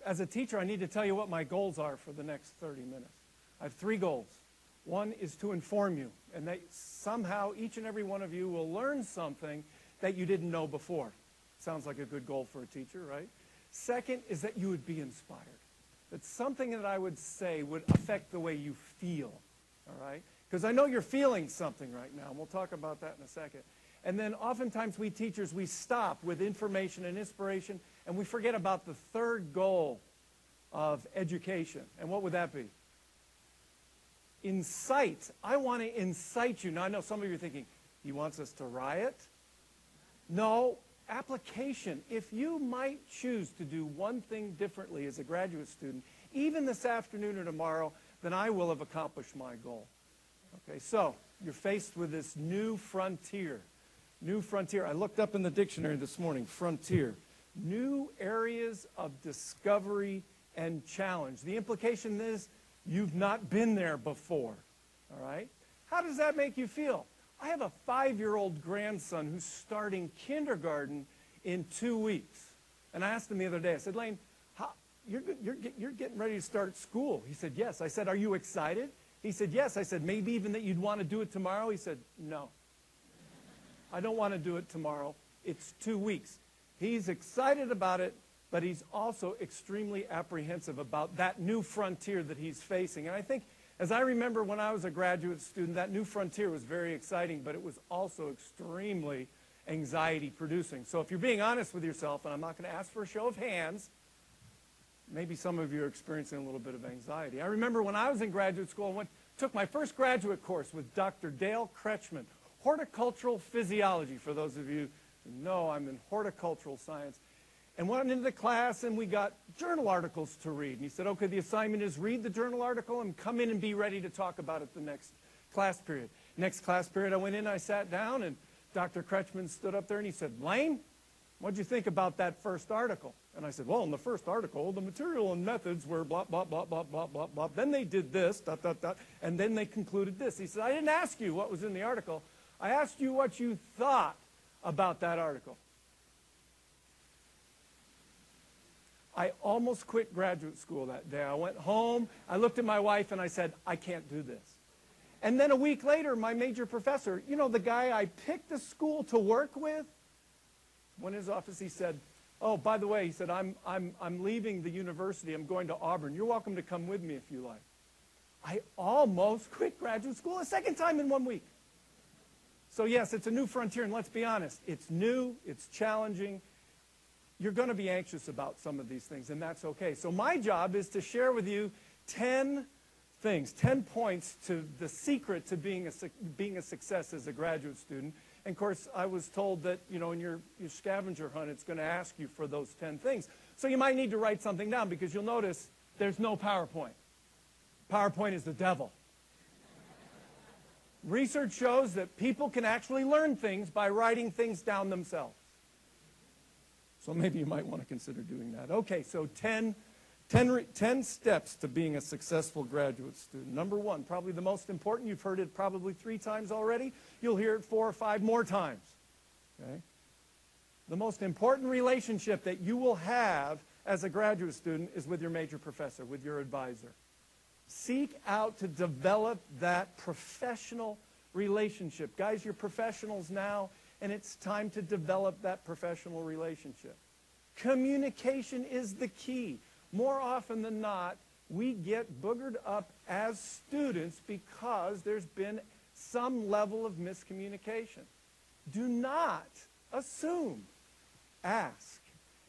as a teacher, I need to tell you what my goals are for the next 30 minutes. I have 3 goals. One is to inform you, and that somehow each and every one of you will learn something that you didn't know before. Sounds like a good goal for a teacher, right? Second is that you would be inspired. That something that I would say would affect the way you feel, all right? Because I know you're feeling something right now, and we'll talk about that in a second. And then oftentimes we teachers, we stop with information and inspiration, and we forget about the third goal of education. And what would that be? Incite. I want to incite you. Now, I know some of you are thinking, he wants us to riot? No, application. If you might choose to do one thing differently as a graduate student, even this afternoon or tomorrow, then I will have accomplished my goal. Okay, so you're faced with this new frontier. New frontier. I looked up in the dictionary this morning, frontier. New areas of discovery and challenge. The implication is you've not been there before. All right? How does that make you feel? I have a 5-year-old grandson who's starting kindergarten in 2 weeks. And I asked him the other day, I said, Lane, you're getting ready to start school. He said, yes. I said, are you excited? He said, yes. I said, maybe even that you'd want to do it tomorrow? He said, no. I don't want to do it tomorrow. It's 2 weeks. He's excited about it, but he's also extremely apprehensive about that new frontier that he's facing. And I think, as I remember when I was a graduate student, that new frontier was very exciting, but it was also extremely anxiety-producing. So if you're being honest with yourself, and I'm not going to ask for a show of hands, maybe some of you are experiencing a little bit of anxiety. I remember when I was in graduate school, I took my first graduate course with Dr. Dale Kretschmann, horticultural physiology. For those of you who know, I'm in horticultural science. And went into the class, and we got journal articles to read. And he said, okay, the assignment is read the journal article and come in and be ready to talk about it the next class period. Next class period, I went in, I sat down, and Dr. Kretschmann stood up there, and he said, Lane, what did you think about that first article? And I said, well, in the first article, the material and methods were blah, blah, blah, blah, blah, blah, blah. Then they did this, dot, dot, dot, and then they concluded this. He said, I didn't ask you what was in the article. I asked you what you thought about that article. I almost quit graduate school that day. I went home, I looked at my wife, and I said, I can't do this. And then a week later, my major professor, you know, the guy I picked the school to work with, went in his office, he said, oh, by the way, he said, I'm leaving the university. I'm going to Auburn. You're welcome to come with me if you like. I almost quit graduate school a second time in 1 week. So yes, it's a new frontier, and let's be honest. It's new, it's challenging. You're going to be anxious about some of these things, and that's okay. So my job is to share with you 10 things, 10 points to the secret to being a success as a graduate student. And of course, I was told that, you know, in your scavenger hunt, it's going to ask you for those 10 things. So you might need to write something down, because you'll notice there's no PowerPoint. PowerPoint is the devil. Research shows that people can actually learn things by writing things down themselves. So maybe you might want to consider doing that. Okay, so 10 steps to being a successful graduate student. Number 1, probably the most important. You've heard it probably 3 times already. You'll hear it 4 or 5 more times. Okay? The most important relationship that you will have as a graduate student is with your major professor, with your advisor. Seek out to develop that professional relationship. Guys, you're professionals now, and it's time to develop that professional relationship. Communication is the key. More often than not, we get boogered up as students because there's been some level of miscommunication. Do not assume. Ask.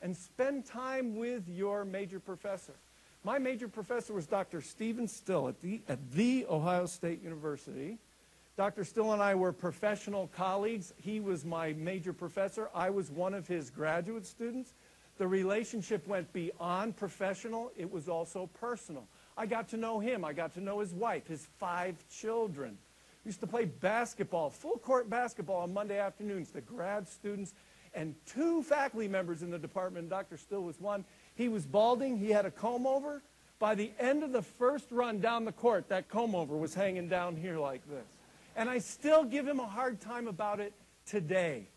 And spend time with your major professor. My major professor was Dr. Stephen Still at the Ohio State University. Dr. Still and I were professional colleagues. He was my major professor. I was one of his graduate students. The relationship went beyond professional. It was also personal. I got to know him. I got to know his wife, his 5 children. We used to play basketball, full court basketball on Monday afternoons, the grad students, and 2 faculty members in the department. Dr. Still was one. He was balding. He had a comb over. By the end of the first run down the court, that comb over was hanging down here like this. And I still give him a hard time about it today.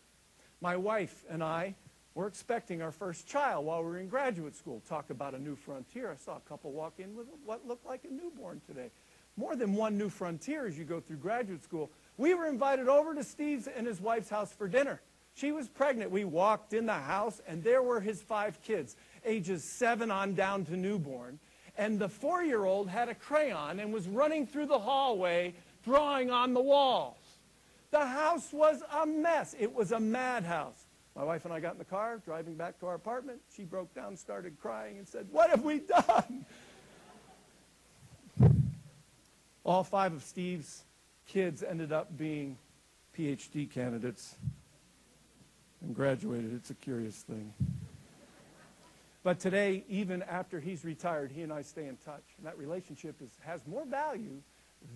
My wife and I We're expecting our first child while we're in graduate school. Talk about a new frontier. I saw a couple walk in with what looked like a newborn today. More than one new frontier as you go through graduate school. We were invited over to Steve's and his wife's house for dinner. She was pregnant. We walked in the house, and there were his 5 kids, ages 7 on down to newborn. And the 4-year-old had a crayon and was running through the hallway, drawing on the walls. The house was a mess. It was a madhouse. My wife and I got in the car, driving back to our apartment. She broke down, started crying, and said, "What have we done?" All 5 of Steve's kids ended up being PhD candidates and graduated. It's a curious thing. But today, even after he's retired, he and I stay in touch. And that relationship has more value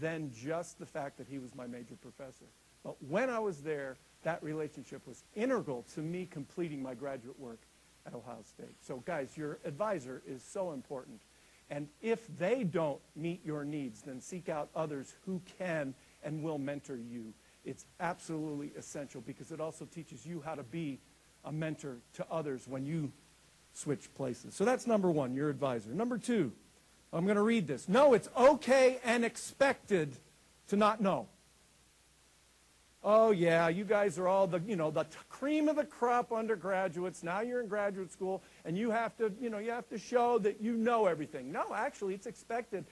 than just the fact that he was my major professor. But when I was there, that relationship was integral to me completing my graduate work at Ohio State. So guys, your advisor is so important. And if they don't meet your needs, then seek out others who can and will mentor you. It's absolutely essential because it also teaches you how to be a mentor to others when you switch places. So that's number 1, your advisor. Number 2, I'm going to read this. No, it's okay and expected to not know. Oh yeah, you guys are all the cream of the crop undergraduates. Now you're in graduate school and you have to show that you know everything. No, actually it's expected.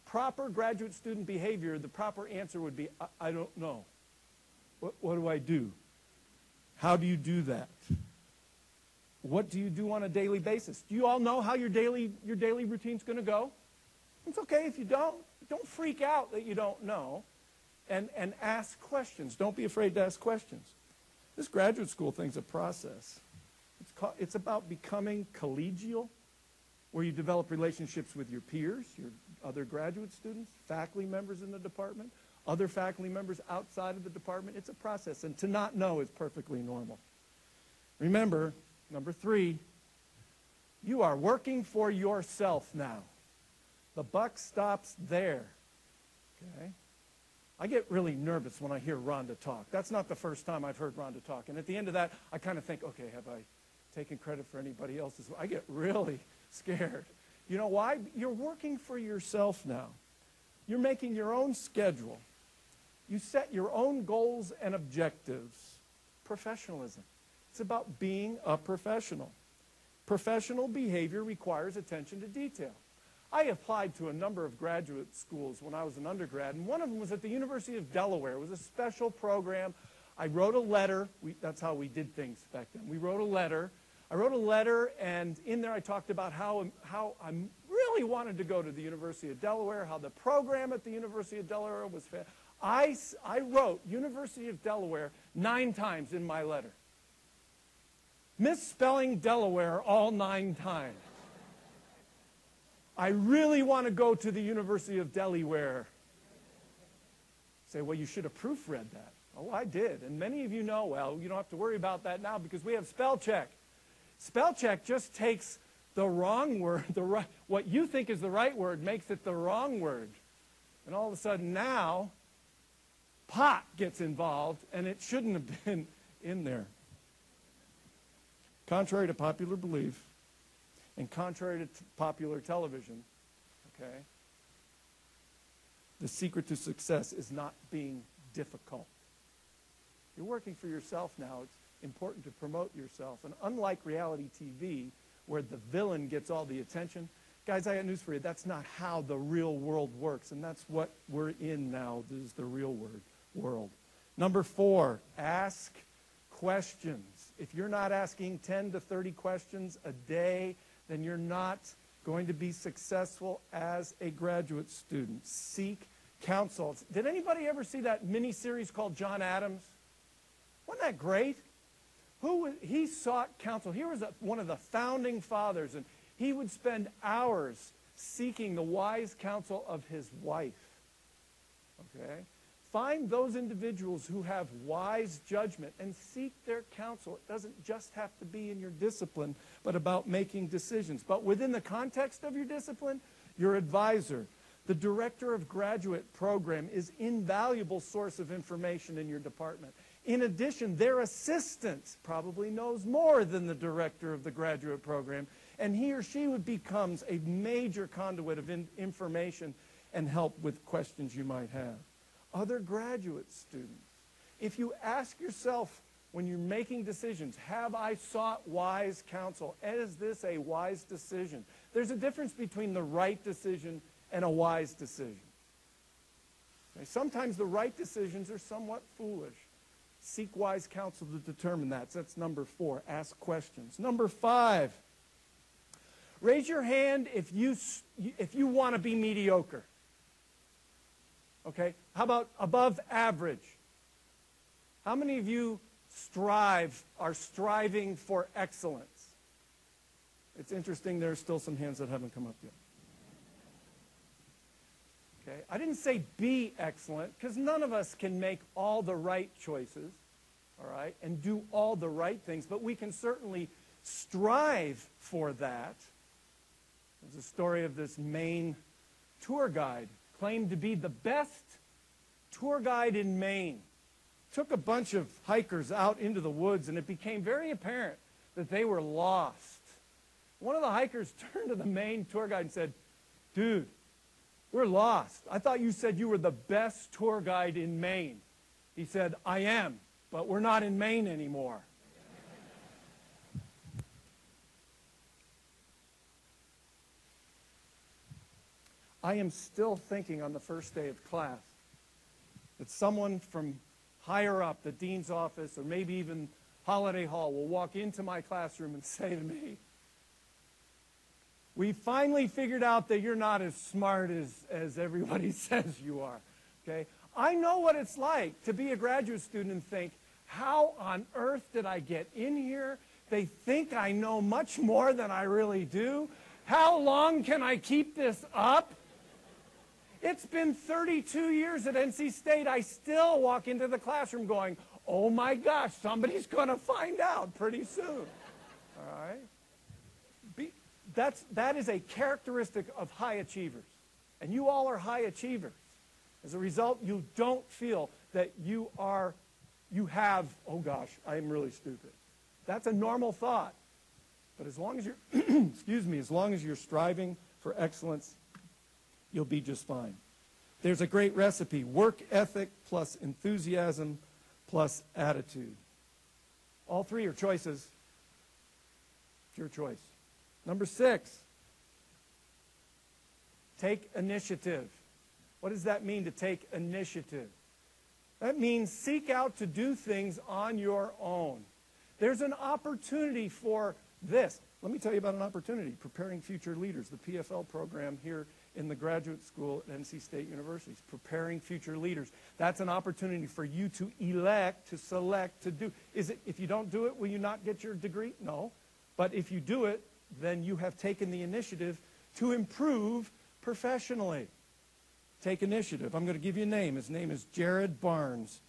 Proper graduate student behavior, the proper answer would be, I don't know. What do I do? How do you do that? What do you do on a daily basis? Do you all know how your daily routine's going to go? It's okay if you don't. Don't freak out that you don't know. And ask questions. Don't be afraid to ask questions. This graduate school thing's a process. It's about becoming collegial, where you develop relationships with your peers, your other graduate students, faculty members in the department, other faculty members outside of the department. It's a process, and to not know is perfectly normal. Remember, number 3, you are working for yourself now. The buck stops there. Okay? I get really nervous when I hear Rhonda talk. That's not the first time I've heard Rhonda talk. And at the end of that, I kind of think, okay, have I taken credit for anybody else's? I get really scared. You know why? You're working for yourself now. You're making your own schedule. You set your own goals and objectives. Professionalism. It's about being a professional. Professional behavior requires attention to detail. I applied to a number of graduate schools when I was an undergrad, and one of them was at the University of Delaware. It was a special program. I wrote a letter. That's how we did things back then. We wrote a letter. I wrote a letter, and in there I talked about how I really wanted to go to the University of Delaware, how the program at the University of Delaware was fantastic. I wrote University of Delaware 9 times in my letter. Misspelling Delaware all 9 times. I really want to go to the University of Delaware. Say, well, you should have proofread that. Oh, I did. And many of you know, well, you don't have to worry about that now because we have spell check. Spell check just takes the wrong word, what you think is the right word, makes it the wrong word. And all of a sudden now, pot gets involved, and it shouldn't have been in there. Contrary to popular belief, and contrary to popular television, okay, the secret to success is not being difficult. You're working for yourself now. It's important to promote yourself. And unlike reality TV, where the villain gets all the attention, guys, I got news for you. That's not how the real world works, and that's what we're in now. This is the real world. Number 4, ask questions. If you're not asking 10 to 30 questions a day, then you're not going to be successful as a graduate student. Seek counsel. Did anybody ever see that mini-series called John Adams? Wasn't that great? He sought counsel. He was one of the founding fathers, and he would spend hours seeking the wise counsel of his wife. Okay? Find those individuals who have wise judgment and seek their counsel. It doesn't just have to be in your discipline, but about making decisions. But within the context of your discipline, your advisor, the director of graduate program is invaluable source of information in your department. In addition, their assistant probably knows more than the director of the graduate program, and he or she becomes a major conduit of information and help with questions you might have. Other graduate students, if you ask yourself when you're making decisions, have I sought wise counsel? Is this a wise decision? There's a difference between the right decision and a wise decision. Okay? Sometimes the right decisions are somewhat foolish. Seek wise counsel to determine that. So that's number 4. Ask questions. Number 5. Raise your hand if you want to be mediocre. Okay? How about above average? How many of you are striving for excellence? It's interesting, there are still some hands that haven't come up yet. Okay? I didn't say be excellent, because none of us can make all the right choices, all right, and do all the right things, but we can certainly strive for that. There's a story of this Maine tour guide, claimed to be the best tour guide in Maine. Took a bunch of hikers out into the woods, and it became very apparent that they were lost. One of the hikers turned to the Maine tour guide and said, "Dude, we're lost. I thought you said you were the best tour guide in Maine." He said, "I am, but we're not in Maine anymore." I am still thinking on the first day of class that someone from higher up, the dean's office, or maybe even Holiday Hall, will walk into my classroom and say to me, "We finally figured out that you're not as smart as everybody says you are." Okay? I know what it's like to be a graduate student and think, how on earth did I get in here? They think I know much more than I really do. How long can I keep this up? It's been 32 years at NC State. I still walk into the classroom going, oh my gosh, somebody's going to find out pretty soon. All right? That is a characteristic of high achievers. And you all are high achievers. As a result, you don't feel that you have, oh gosh, I am really stupid. That's a normal thought. But as long as you're, excuse me, as long as you're striving for excellence, you'll be just fine. There's a great recipe: work ethic plus enthusiasm plus attitude. All 3 are choices. It's your choice. Number 6, take initiative. What does that mean, to take initiative? That means seek out to do things on your own. There's an opportunity for this. Let me tell you about an opportunity. Preparing Future Leaders, the PFL program here in the graduate school at NC State University. Preparing Future Leaders. That's an opportunity for you to elect, to select, to do. If you don't do it, will you not get your degree? No. But if you do it, then you have taken the initiative to improve professionally. Take initiative. I'm going to give you a name. His name is Jared Barnes.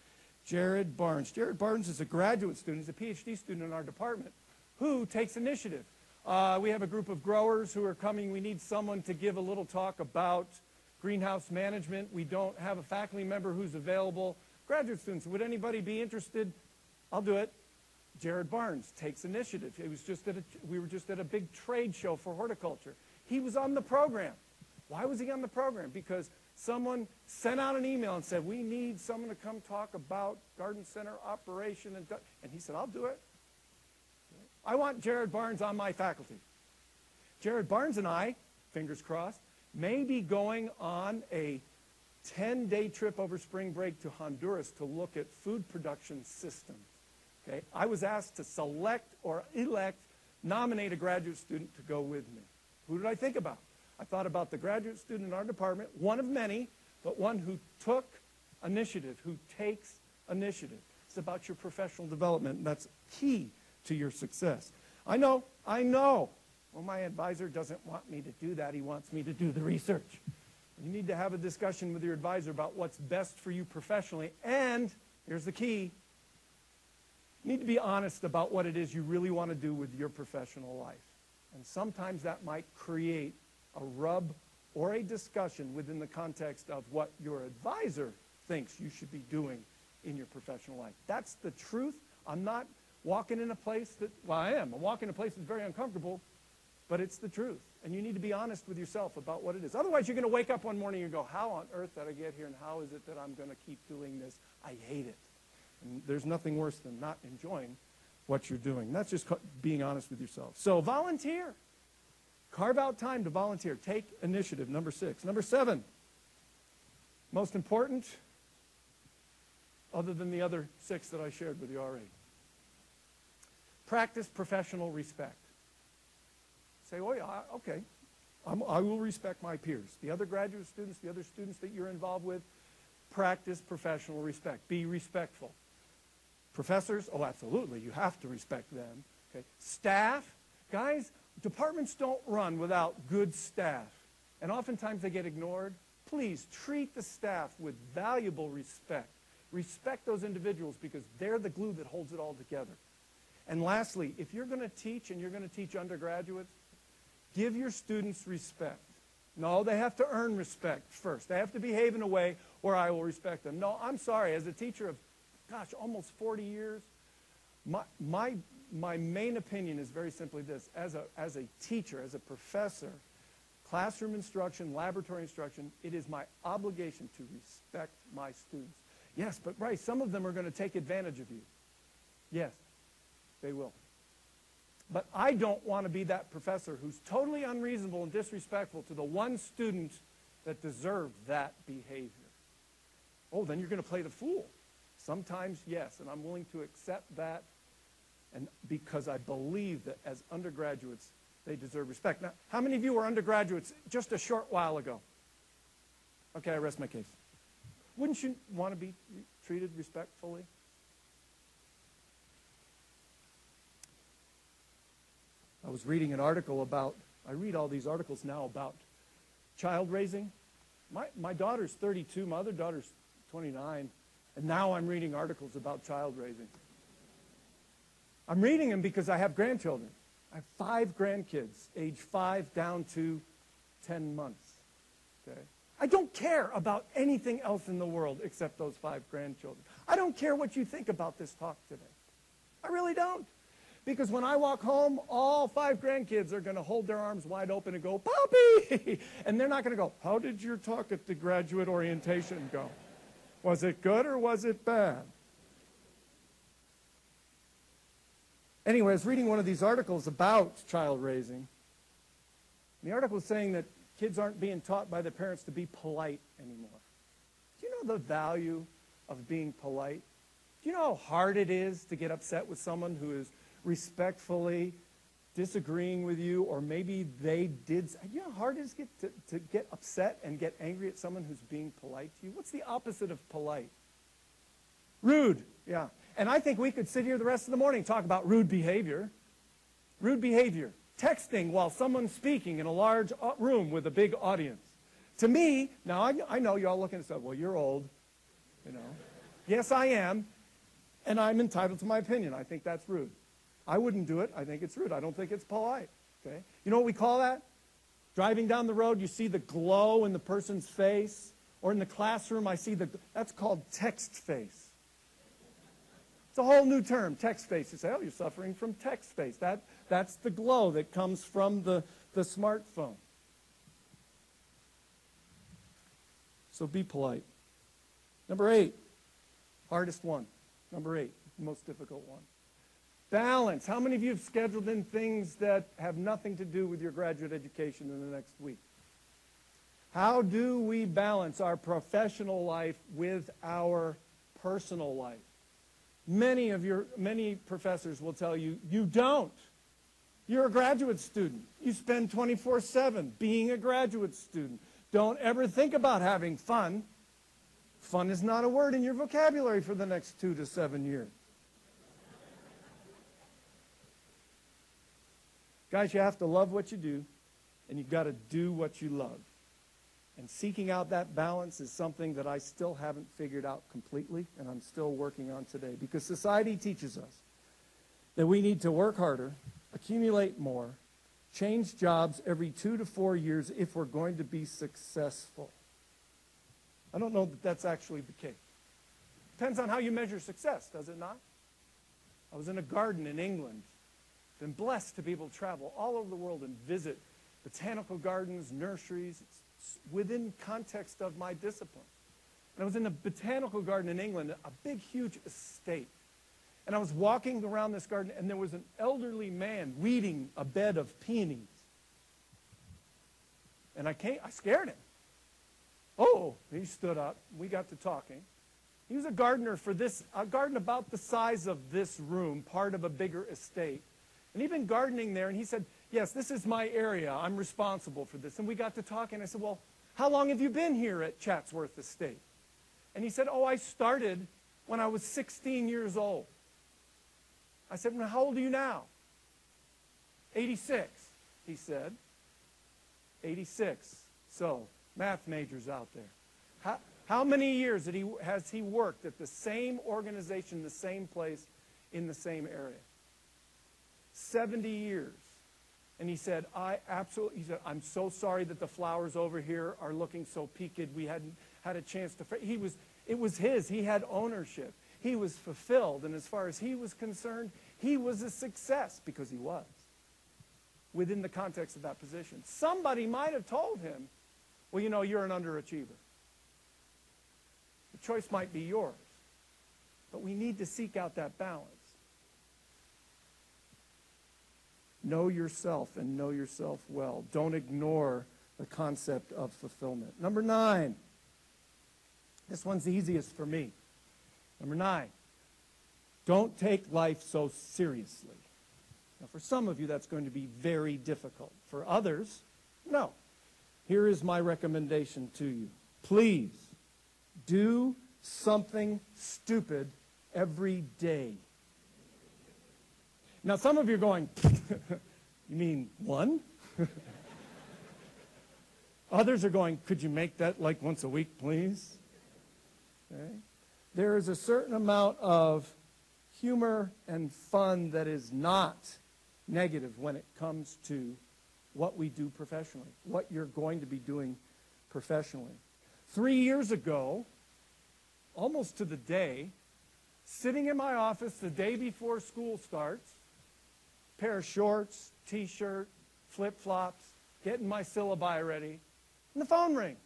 Jared Barnes. Jared Barnes is a graduate student. He's a PhD student in our department who takes initiative. We have a group of growers who are coming. We need someone to give a little talk about greenhouse management. We don't have a faculty member who's available. Graduate students, would anybody be interested? I'll do it. Jared Barnes takes initiative. We were just at a big trade show for horticulture. He was on the program. Why was he on the program? Because someone sent out an email and said, we need someone to come talk about garden center operation. And he said, I'll do it. I want Jared Barnes on my faculty. Jared Barnes and I, fingers crossed, may be going on a 10-day trip over spring break to Honduras to look at food production systems. Okay? I was asked to select or nominate a graduate student to go with me. Who did I think about? I thought about the graduate student in our department, one of many, but one who took initiative, who takes initiative. It's about your professional development, and that's key to your success. I know. Well, my advisor doesn't want me to do that. He wants me to do the research. You need to have a discussion with your advisor about what's best for you professionally, and here's the key. You need to be honest about what it is you really want to do with your professional life. And sometimes that might create a rub or a discussion within the context of what your advisor thinks you should be doing in your professional life. That's the truth. I'm not walking in a place that, well, I am. I'm walking in a place that's very uncomfortable, but it's the truth. And you need to be honest with yourself about what it is. Otherwise, you're going to wake up one morning and go, how on earth did I get here, and how is it that I'm going to keep doing this? I hate it. And there's nothing worse than not enjoying what you're doing. That's just being honest with yourself. So volunteer. Carve out time to volunteer. Take initiative, number 6. Number 7, most important, other than the other 6 that I shared with you already. Practice professional respect. Say, oh yeah, okay, I will respect my peers. The other graduate students, the other students that you're involved with, practice professional respect. Be respectful. Professors, oh, absolutely, you have to respect them. Okay. Staff, guys, departments don't run without good staff. And oftentimes they get ignored. Please treat the staff with valuable respect. Respect those individuals because they're the glue that holds it all together. And lastly, if you're going to teach and you're going to teach undergraduates, give your students respect. No, they have to earn respect first. They have to behave in a way where I will respect them. No, I'm sorry. As a teacher of, gosh, almost 40 years, my main opinion is very simply this. As a teacher, as a professor, classroom instruction, laboratory instruction, it is my obligation to respect my students. Yes, but Bryce, some of them are going to take advantage of you. Yes, they will. But I don't want to be that professor who's totally unreasonable and disrespectful to the one student that deserved that behavior. Oh, then you're going to play the fool. Sometimes, yes, and I'm willing to accept that, and because I believe that as undergraduates, they deserve respect. Now, how many of you were undergraduates just a short while ago? Okay, I rest my case. Wouldn't you want to be treated respectfully? I was reading an article about, I read all these articles now about child raising. My daughter's 32, my other daughter's 29, and now I'm reading articles about child raising. I'm reading them because I have grandchildren. I have 5 grandkids, age 5 down to 10 months. Okay? I don't care about anything else in the world except those 5 grandchildren. I don't care what you think about this talk today. I really don't. Because when I walk home, all 5 grandkids are going to hold their arms wide open and go, Poppy! And they're not going to go, how did your talk at the graduate orientation go? Was it good or was it bad? Anyway, I was reading one of these articles about child raising. The article was saying that kids aren't being taught by their parents to be polite anymore. Do you know the value of being polite? Do you know how hard it is to get upset with someone who is respectfully disagreeing with you, or maybe they did? You know how hard it is to get upset and get angry at someone who's being polite to you? What's the opposite of polite? Rude, yeah. And I think we could sit here the rest of the morning and talk about rude behavior. Rude behavior. Texting while someone's speaking in a large room with a big audience. To me, now I know you're all looking and say, well, you're old, you know. Yes, I am, and I'm entitled to my opinion. I think that's rude. I wouldn't do it. I think it's rude. I don't think it's polite. Okay? You know what we call that? Driving down the road, you see the glow in the person's face, or in the classroom, I see that's called text face. It's a whole new term, text face. You say, oh, you're suffering from text face. That's the glow that comes from the smartphone. So be polite. Number 8, hardest one. Number 8, most difficult one. Balance. How many of you have scheduled in things that have nothing to do with your graduate education in the next week? How do we balance our professional life with our personal life? Many professors will tell you, you don't. You're a graduate student. You spend 24/7 being a graduate student. Don't ever think about having fun. Fun is not a word in your vocabulary for the next 2 to 7 years. Guys, you have to love what you do, and you've got to do what you love. And seeking out that balance is something that I still haven't figured out completely, and I'm still working on today. Because society teaches us that we need to work harder, accumulate more, change jobs every 2 to 4 years if we're going to be successful. I don't know that that's actually the case. Depends on how you measure success, does it not? I was in a garden in England. Been blessed to be able to travel all over the world and visit botanical gardens, nurseries. It's within context of my discipline. And I was in a botanical garden in England, a big, huge estate. And I was walking around this garden, and there was an elderly man weeding a bed of peonies. And I scared him. Oh, he stood up. We got to talking. He was a gardener for a garden about the size of this room, part of a bigger estate. And he'd been gardening there, and he said, yes, this is my area. I'm responsible for this. And we got to talking. I said, well, how long have you been here at Chatsworth Estate? And he said, oh, I started when I was 16 years old. I said, well, how old are you now? 86, he said. 86. So, math majors out there. How many years has he worked at the same organization, the same place, in the same area? 70 years. And he said, I'm so sorry that the flowers over here are looking so peaked. We hadn't had a chance to, it was his. He had ownership. He was fulfilled. And as far as he was concerned, he was a success because he was within the context of that position. Somebody might have told him, well, you know, you're an underachiever. The choice might be yours. But we need to seek out that balance. Know yourself and know yourself well. Don't ignore the concept of fulfillment. Number 9. This one's the easiest for me. Number 9. Don't take life so seriously. Now, for some of you, that's going to be very difficult. For others, no. Here is my recommendation to you. Please, do something stupid every day. Now, some of you are going, you mean one? Others are going, could you make that like once a week, please? Okay. There is a certain amount of humor and fun that is not negative when it comes to what we do professionally, what you're going to be doing professionally. 3 years ago, almost to the day, sitting in my office the day before school starts, pair of shorts, t-shirt, flip-flops, getting my syllabi ready, and the phone rings.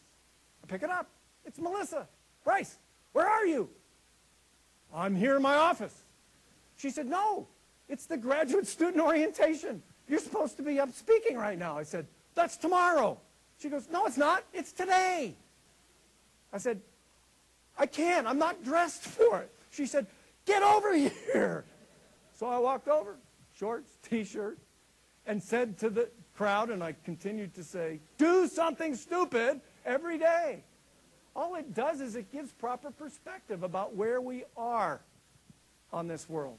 I pick it up. It's Melissa. Bryce, where are you? I'm here in my office. She said, no, it's the graduate student orientation. You're supposed to be up speaking right now. I said, that's tomorrow. She goes, no, it's not. It's today. I said, I can't. I'm not dressed for it. She said, get over here. So I walked over, shorts, t-shirt, and said to the crowd, and I continued to say, do something stupid every day. All it does is it gives proper perspective about where we are on this world.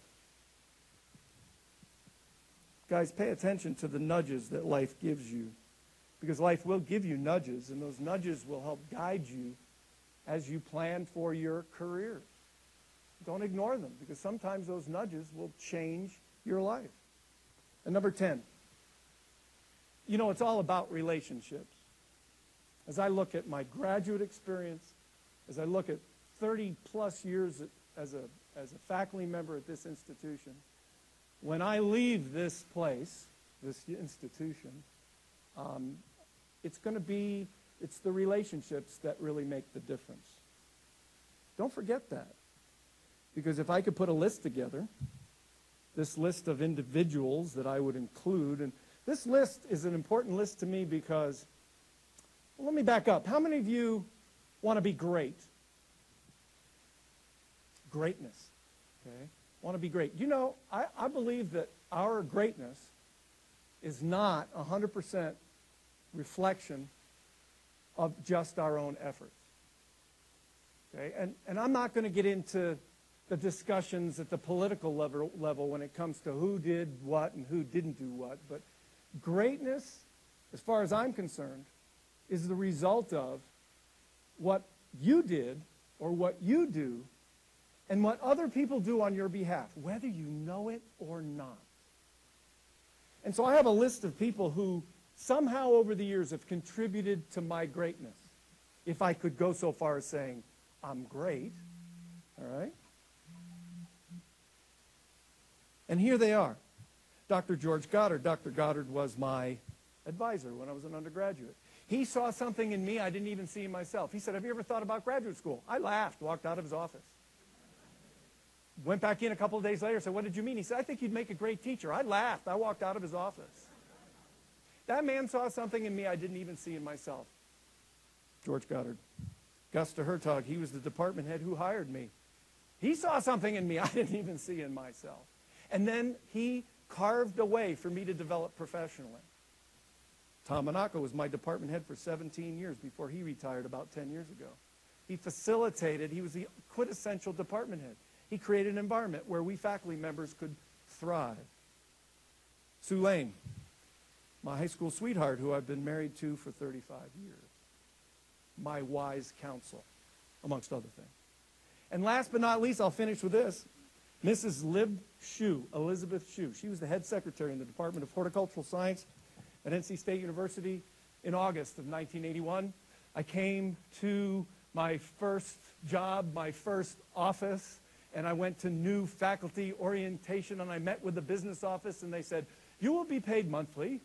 Guys, pay attention to the nudges that life gives you, because life will give you nudges, and those nudges will help guide you as you plan for your career. Don't ignore them, because sometimes those nudges will change your life. And number 10, you know, it's all about relationships. As I look at my graduate experience, as I look at 30-plus years as a faculty member at this institution, when I leave this place, this institution, it's the relationships that really make the difference. Don't forget that. Because if I could put a list together, this list of individuals that I would include, and this list is an important list to me because, well, let me back up. How many of you want to be great? Greatness, okay? Want to be great. You know, I believe that our greatness is not 100% reflection of just our own efforts. Okay? And I'm not going to get into the discussions at the political level when it comes to who did what and who didn't do what, but greatness, as far as I'm concerned, is the result of what you did or what you do and what other people do on your behalf, whether you know it or not. And so I have a list of people who somehow over the years have contributed to my greatness. If I could go so far as saying, I'm great, All right? And here they are. Dr. George Goddard. Dr. Goddard was my advisor when I was an undergraduate. He saw something in me I didn't even see in myself. He said, have you ever thought about graduate school? I laughed, walked out of his office. Went back in a couple of days later, said, what did you mean? He said, I think you'd make a great teacher. I laughed. I walked out of his office. That man saw something in me I didn't even see in myself. George Goddard. Gusta Hertog, he was the department head who hired me. He saw something in me I didn't even see in myself. And then he carved a way for me to develop professionally. Tom Monaco was my department head for 17 years before he retired about 10 years ago. He facilitated, he was the quintessential department head. He created an environment where we faculty members could thrive. Sue Lane, my high school sweetheart who I've been married to for 35 years. My wise counsel, amongst other things. And last but not least, I'll finish with this. Mrs. Lib Shue, Elizabeth Shue. She was the head secretary in the Department of Horticultural Science at NC State University in August of 1981. I came to my first job, my first office, and I went to new faculty orientation, and I met with the business office, and they said, you will be paid monthly,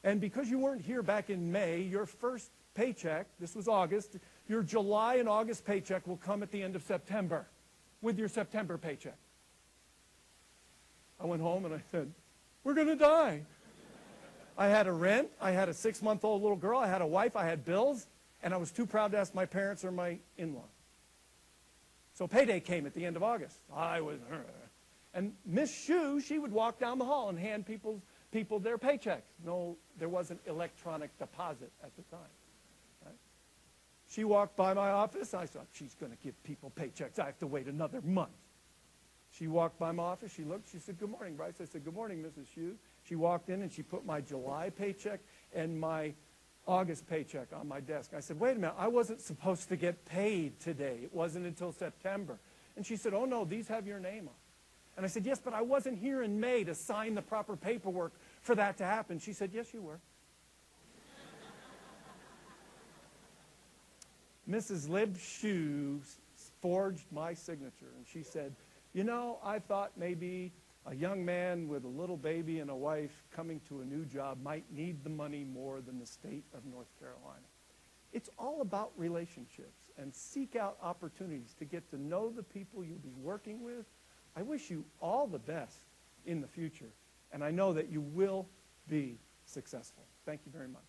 and because you weren't here back in May, your first paycheck, this was August, your July and August paycheck will come at the end of September with your September paycheck. I went home and I said, we're going to die. I had a rent, I had a 6-month-old little girl, I had a wife, I had bills, and I was too proud to ask my parents or my in-law. So payday came at the end of August. I was, and Miss Shue, she would walk down the hall and hand people their paychecks. No, there wasn't electronic deposit at the time. Right? She walked by my office. I thought, she's going to give people paychecks. I have to wait another month. She walked by my office. She looked. She said, good morning, Bryce. I said, good morning, Mrs. Shue. She walked in and she put my July paycheck and my August paycheck on my desk. I said, wait a minute. I wasn't supposed to get paid today. It wasn't until September. And she said, oh, no, these have your name on. And I said, yes, but I wasn't here in May to sign the proper paperwork for that to happen. She said, yes, you were. Mrs. Lib Shue forged my signature, and she said, you know, I thought maybe a young man with a little baby and a wife coming to a new job might need the money more than the state of North Carolina. It's all about relationships, and seek out opportunities to get to know the people you'll be working with. I wish you all the best in the future, and I know that you will be successful. Thank you very much.